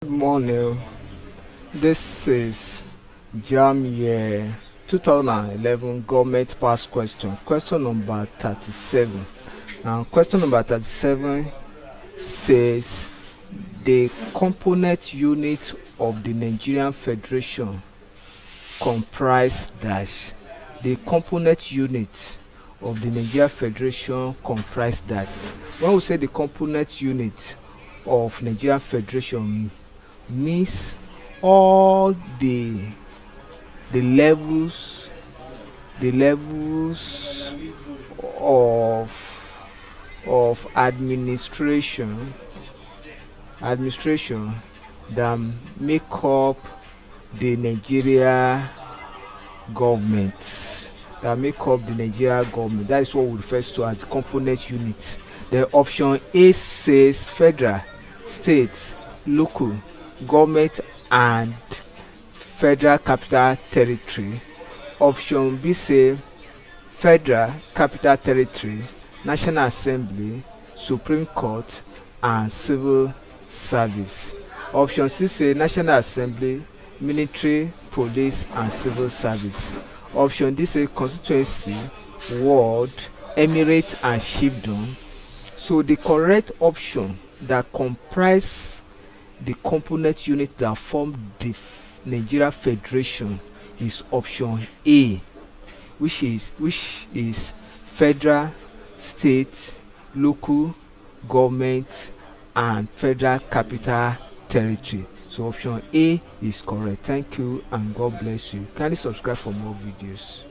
Good morning. This is Jamb year 2011 government pass question number 37. Now, question number 37 says the component unit of the Nigerian Federation comprise dash. The component unit of the Nigerian Federation comprise that. When we say the component unit of Nigerian Federation means all the levels of administration that make up the Nigeria government. That is what we refer to as component units. The option A says federal, state, local government and federal capital territory. Option B say federal capital territory, national assembly, supreme court and civil service. Option C say national assembly, military, police and civil service. Option D say constituency, ward, emirate and chiefdom. So the correct option that comprise the component unit that form the Nigeria Federation is option A, which is federal, state, local government and federal capital territory. So option A is correct. Thank you and God bless you. Kindly subscribe for more videos.